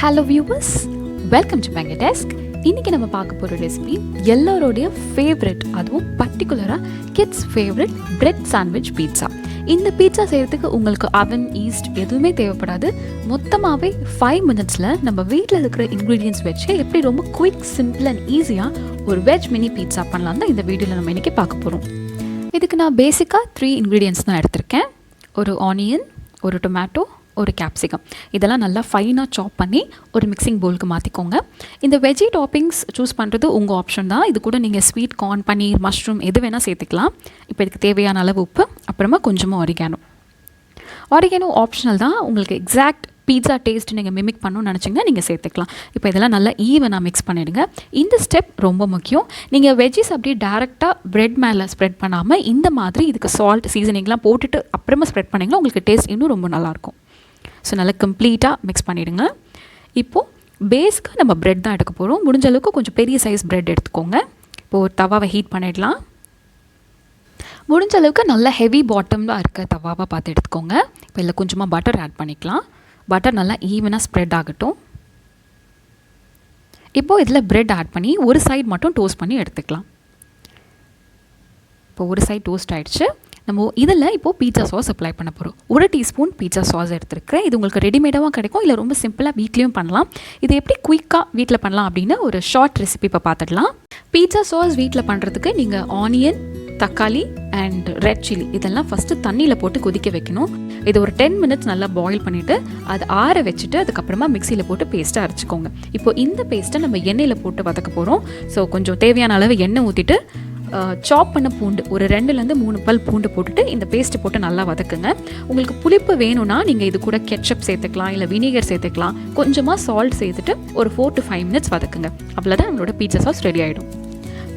Hello viewers, welcome to my desk. இன்றைக்கி நம்ம பார்க்க போகிற ரெசிபி எல்லோருடைய ஃபேவரட், அதுவும் பர்டிகுலராக kids favourite bread sandwich pizza. இந்த பீட்சா செய்கிறதுக்கு உங்களுக்கு அவன், ஈஸ்ட் எதுவுமே தேவைப்படாது. மொத்தமாகவே 5 மினிட்ஸில் நம்ம வீட்டில் இருக்கிற இன்க்ரீடியன்ஸ் வச்சு எப்படி ரொம்ப குயிக், சிம்பிள் அண்ட் ஈஸியாக ஒரு வெஜ் மினி பீட்சா பண்ணலாம் தான் இந்த வீடியோவில் நம்ம இன்றைக்கி பார்க்க போகிறோம். இதுக்கு நான் பேசிக்காக 3 இன்க்ரீடியன்ஸ் தான் எடுத்திருக்கேன். ஒரு ஆனியன், ஒரு டொமேட்டோ, ஒரு கேப்சிகம். இதெல்லாம் நல்லா ஃபைனாக சாப் பண்ணி ஒரு மிக்சிங் பவுலுக்கு மாற்றிக்கோங்க. இந்த வெஜ்ஜி டாப்பிங்ஸ் சூஸ் பண்ணுறது உங்கள் ஆப்ஷன் தான். இது கூட நீங்கள் ஸ்வீட் கார்ன், பன்னீர், மஷ்ரூம் எது வேணால் சேர்த்துக்கலாம். இப்போ இதுக்கு தேவையான அளவு உப்பு, அப்புறமா கொஞ்சமாக ஆரிகானோ ஆப்ஷனல் தான். உங்களுக்கு எக்ஸாக்ட் பீட்சா டேஸ்ட் நீங்கள் மிமிக் பண்ணணும்னு நினச்சிங்கன்னா நீங்கள் சேர்த்துக்கலாம். இப்போ இதெல்லாம் நல்லா ஈவனாக மிக்ஸ் பண்ணிவிடுங்க. இந்த ஸ்டெப் ரொம்ப முக்கியம். நீங்கள் வெஜ்ஜிஸ் அப்படியே டேரெக்டாக ப்ரெட் மேலே ஸ்ப்ரெட் பண்ணாமல் இந்த மாதிரி இதுக்கு சால்ட், சீசனிங்லாம் போட்டுட்டு அப்புறமா ஸ்ப்ரெட் பண்ணிங்கன்னா உங்களுக்கு டேஸ்ட் இன்னும் ரொம்ப நல்லாயிருக்கும். ஸோ நல்லா கம்ப்ளீட்டாக மிக்ஸ் பண்ணிவிடுங்க. இப்போது பேஸ்க்கு நம்ம ப்ரெட் தான் எடுக்க போகிறோம். முடிஞ்ச அளவுக்கு கொஞ்சம் பெரிய சைஸ் ப்ரெட் எடுத்துக்கோங்க. இப்போது ஒரு தவாவை ஹீட் பண்ணிடலாம். முடிஞ்ச அளவுக்கு நல்ல ஹெவி பாட்டம்லாம் இருக்க தவாவாக பார்த்து எடுத்துக்கோங்க. இப்போ இதில் கொஞ்சமாக பட்டர் ஆட் பண்ணிக்கலாம். பட்டர் நல்லா ஈவனாக ஸ்ப்ரெட் ஆகட்டும். இப்போது இதில் ப்ரெட் ஆட் பண்ணி ஒரு சைடு மட்டும் டோஸ்ட் பண்ணி எடுத்துக்கலாம். இப்போ ஒரு சைடு டோஸ்ட் ஆகிடுச்சு. நம்ம இதில் இப்போது பீட்சா சாஸ் அப்ளை பண்ண போகிறோம். 1 டீஸ்பூன் பீட்சா சாஸ் எடுத்துருக்கேன். இது உங்களுக்கு ரெடிமேடாகவும் கிடைக்கும், இல்லை ரொம்ப சிம்பிளாக வீட்லேயும் பண்ணலாம். இது எப்படி குயிக்காக வீட்டில் பண்ணலாம் அப்படின்னு ஒரு ஷார்ட் ரெசிபி இப்போ பார்த்துடலாம். பீட்சா சாஸ் வீட்டில் பண்ணுறதுக்கு நீங்கள் ஆனியன், தக்காளி அண்ட் ரெட் சில்லி இதெல்லாம் ஃபஸ்ட்டு தண்ணியில் போட்டு கொதிக்க வைக்கணும். இது ஒரு 10 மினிட்ஸ் நல்லா பாயில் பண்ணிவிட்டு அதை ஆற வச்சுட்டு அதுக்கப்புறமா மிக்சியில் போட்டு பேஸ்ட்டாக அரைச்சிக்கோங்க. இப்போ இந்த பேஸ்ட்டை நம்ம எண்ணெயில் போட்டு வதக்க போகிறோம். ஸோ கொஞ்சம் தேவையான அளவு எண்ணெய் ஊற்றிட்டு சாப் பண்ண பூண்டு ஒரு 2லேருந்து 3 பல் பூண்டு போட்டுட்டு இந்த பேஸ்ட்டு போட்டு நல்லா வதக்குங்க. உங்களுக்கு புளிப்பு வேணும்னா நீங்கள் இது கூட கெட்சப் சேர்த்துக்கலாம், இல்லை வினிகர் சேர்த்துக்கலாம். கொஞ்சமாக சால்ட் சேர்த்துட்டு ஒரு 4 to 5 மினிட்ஸ் வதக்குங்க. அவ்வளோதான் நம்மளோட பீட்சா சாஸ் ரெடி ஆகிடும்.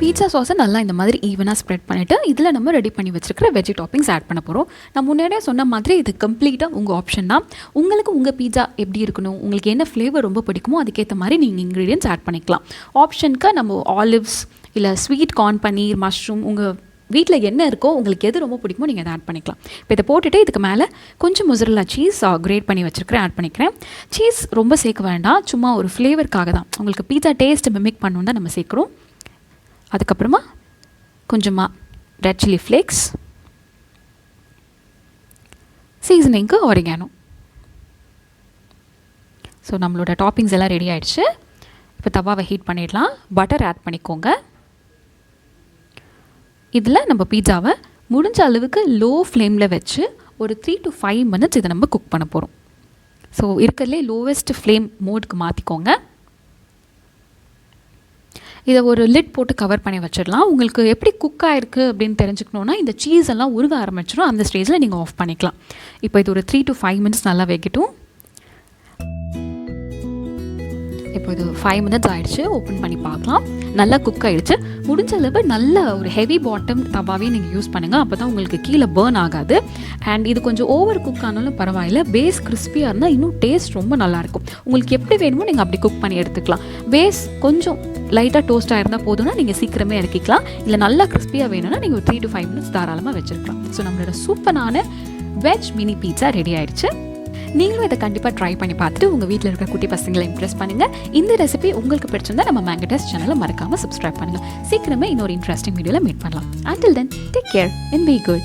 பீட்சா சாஸை நல்லா இந்த மாதிரி ஈவனாக ஸ்ப்ரெட் பண்ணிவிட்டு இதில் நம்ம ரெடி பண்ணி வச்சுருக்கிற வெஜ்ஜி டாப்பிங்ஸ் ஆட் பண்ண போகிறோம். நான் முன்னாடியே சொன்ன மாதிரி இது கம்ப்ளீட்டாக உங்கள் ஆப்ஷன் தான். உங்களுக்கு உங்கள் பீட்சா எப்படி இருக்கணும், உங்களுக்கு என்ன ஃப்ளேவர் ரொம்ப பிடிக்குமோ அதுக்கேற்ற மாதிரி நீங்கள் இன்க்ரீடியன்ஸ் ஆட் பண்ணிக்கலாம். ஆப்ஷனுக்கு நம்ம ஆலிவ்ஸ், இல்லை ஸ்வீட் கார்ன், பன்னீர், மஷ்ரூம், உங்கள் வீட்டில் என்ன இருக்கோ உங்களுக்கு எது ரொம்ப பிடிக்குமோ நீங்கள் அதை ஆட் பண்ணிக்கலாம். இப்போ இதை போட்டுட்டு இதுக்கு மேலே கொஞ்சம் மொசரல்லா சீஸ் கிரேட் பண்ணி வச்சுருக்கிறேன், ஆட் பண்ணிக்கிறேன். சீஸ் ரொம்ப சேர்க்க வேண்டாம், சும்மா ஒரு ஃப்ளேவருக்காக தான். உங்களுக்கு பீட்சா டேஸ்ட் மிமிக் பண்ணணும் தான் நம்ம சேர்க்குறோம். அதுக்கப்புறமா கொஞ்சமாக ரெட் சில்லி ஃப்ளேக்ஸ், சீசனிங்க்கு ஆரிகானோ. ஸோ நம்மளோட டாப்பிங்ஸ் எல்லாம் ரெடி ஆகிடுச்சு. இப்போ தவாவை ஹீட் பண்ணிடலாம். பட்டர் ஆட் பண்ணிக்கோங்க. இதில் நம்ம பீட்சாவை முடிஞ்ச அளவுக்கு லோ ஃப்ளேமில் வச்சு ஒரு 3 to 5 மினிட்ஸ் இதை நம்ம குக் பண்ண போகிறோம். ஸோ இருக்கிறதுலே லோவஸ்ட் ஃப்ளேம் மோடுக்கு மாற்றிக்கோங்க. இதை ஒரு லிட் போட்டு கவர் பண்ணி வச்சிடலாம். உங்களுக்கு எப்படி குக் ஆகிருக்கு அப்படின்னு தெரிஞ்சுக்கணுன்னா இந்த சீஸ் எல்லாம் உருக ஆரம்பிச்சிடும். அந்த ஸ்டேஜில் நீங்கள் ஆஃப் பண்ணிக்கலாம். இப்போ இது ஒரு 3 to 5 மினிட்ஸ் நல்லா வைக்கட்டும். இப்போ இது 5 மினிட்ஸ் ஆகிடுச்சு. ஓப்பன் பண்ணி பார்க்கலாம். நல்லா குக் ஆகிடுச்சு. முடிஞ்ச அளவு நல்ல ஒரு ஹெவி பாட்டம் தவாவே நீங்கள் யூஸ் பண்ணுங்கள். அப்போ தான் உங்களுக்கு கீழே பேர்ன் ஆகாது. அண்ட் இது கொஞ்சம் ஓவர் குக் ஆனாலும் பரவாயில்ல, பேஸ் கிறிஸ்பியாக இருந்தால் இன்னும் டேஸ்ட் ரொம்ப நல்லாயிருக்கும். உங்களுக்கு எப்படி வேணுமோ நீங்கள் அப்படி குக் பண்ணி எடுத்துக்கலாம். பேஸ் கொஞ்சம் லைட்டாக டோஸ்ட்டாக இருந்தால் போதும்னா நீங்கள் சீக்கிரமே இறக்கிக்கலாம். இல்லை நல்லா கிறிஸ்பியாக வேணும்னா நீங்கள் ஒரு 3 to 5 மினிட்ஸ் தாராளமாக வச்சுருக்கலாம். ஸோ நம்மளோட சூப்பரான வெஜ் மினி பீட்சா ரெடி ஆகிடுச்சு. நீங்களும் இதை கண்டிப்பாக ட்ரை பண்ணி பார்த்துட்டு உங்கள் வீட்டில் இருக்கிற குட்டி பசங்களை இம்ப்ரெஸ் பண்ணுங்கள். இந்த ரெசிபி உங்களுக்கு பிடிச்சிருந்தா நம்ம மேங்கடஸ் சேனலை மறக்காமல் சப்ஸ்கிரைப் பண்ணுங்கள். சீக்கிரமே இன்னொரு இன்ட்ரெஸ்டிங் வீடியோவில் மீட் பண்ணலாம். Until then, take care and be good.